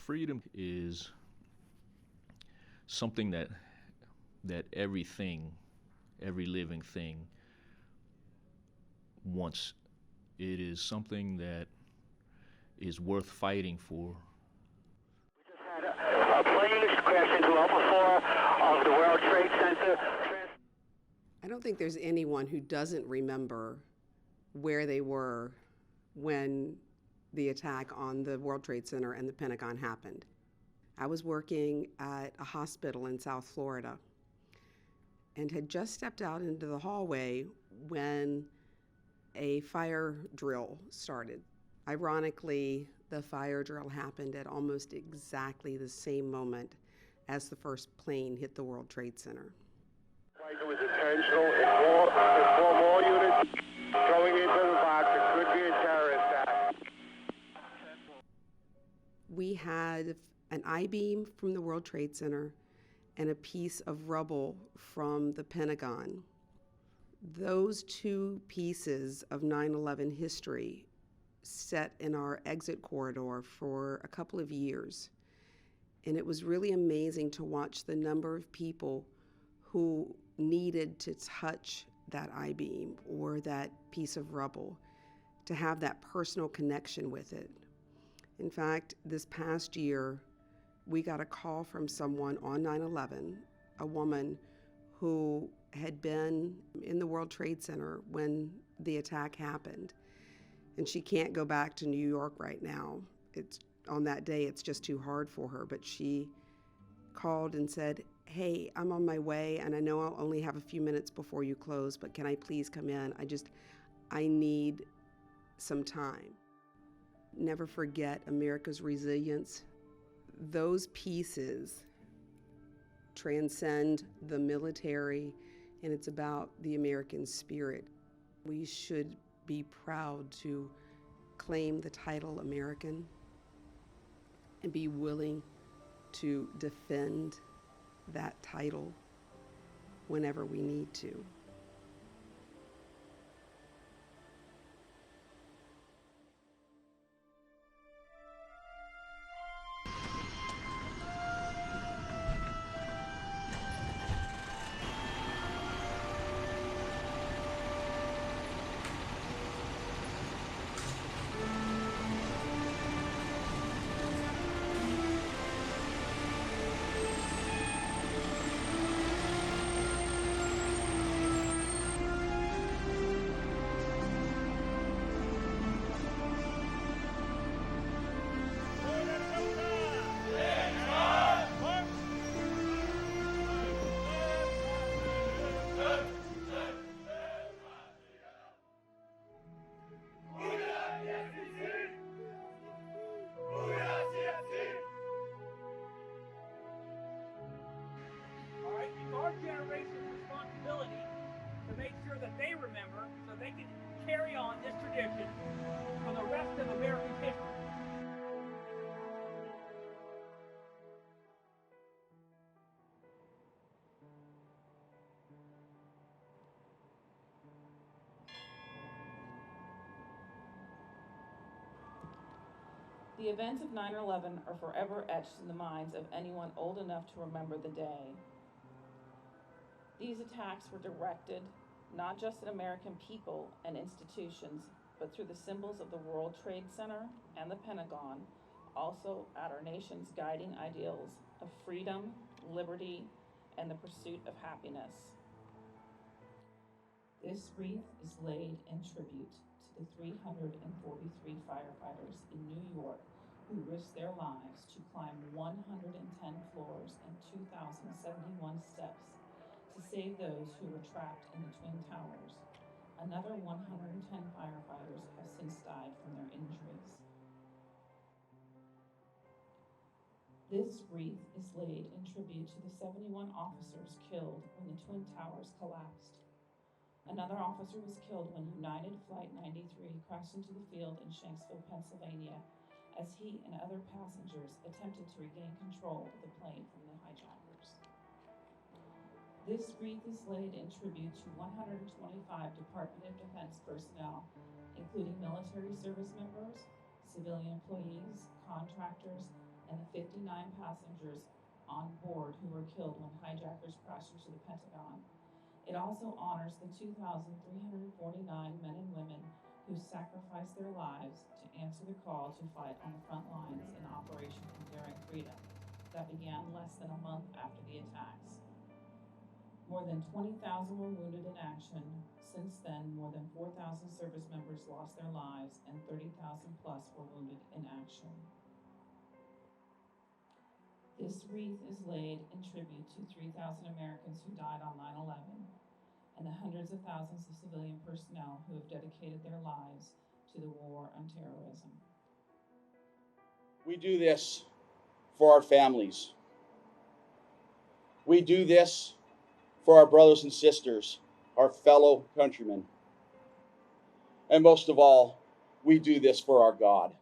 Freedom is something that every living thing wants. It is something that is worth fighting for. We just had a plane crash into Level 4 of the World Trade Center. I don't think there's anyone who doesn't remember where they were when the attack on the World Trade Center and the Pentagon happened. I was working at a hospital in South Florida and had just stepped out into the hallway when a fire drill started. Ironically, the fire drill happened at almost exactly the same moment as the first plane hit the World Trade Center. It was intentional. It formed all units going into the box. It could be a terrorist attack. We had an I-beam from the World Trade Center and a piece of rubble from the Pentagon. Those two pieces of 9/11 history sat in our exit corridor for a couple of years. And it was really amazing to watch the number of people who needed to touch that I-beam or that piece of rubble, to have that personal connection with it. In fact, this past year, we got a call from someone on 9/11, a woman who had been in the World Trade Center when the attack happened. And she can't go back to New York right now. On that day, it's just too hard for her. But she called and said, "Hey, I'm on my way, and I know I'll only have a few minutes before you close, but can I please come in? I need some time." Never forget America's resilience. Those pieces transcend the military, and it's about the American spirit. We should be proud to claim the title American and be willing to defend that title whenever we need to. Our generation's responsibility to make sure that they remember so they can carry on this tradition for the rest of American history. The events of 9/11 are forever etched in the minds of anyone old enough to remember the day. These attacks were directed not just at American people and institutions, but through the symbols of the World Trade Center and the Pentagon, also at our nation's guiding ideals of freedom, liberty, and the pursuit of happiness. This wreath is laid in tribute to the 343 firefighters in New York who risked their lives to climb 110 floors and 2,071 steps to save those who were trapped in the Twin Towers. Another 110 firefighters have since died from their injuries. This wreath is laid in tribute to the 71 officers killed when the Twin Towers collapsed. Another officer was killed when United Flight 93 crashed into the field in Shanksville, Pennsylvania, as he and other passengers attempted to regain control of the plane from the hijackers. This wreath is laid in tribute to 125 Department of Defense personnel, including military service members, civilian employees, contractors, and the 59 passengers on board who were killed when hijackers crashed into the Pentagon. It also honors the 2,349 men and women who sacrificed their lives to answer the call to fight on the front lines in Operation Enduring Freedom that began less than a month after the attacks. More than 20,000 were wounded in action. Since then, more than 4,000 service members lost their lives and 30,000 plus were wounded in action. This wreath is laid in tribute to 3,000 Americans who died on 9/11 and the hundreds of thousands of civilian personnel who have dedicated their lives to the war on terrorism. We do this for our families. We do this for our brothers and sisters, our fellow countrymen. And most of all, we do this for our God.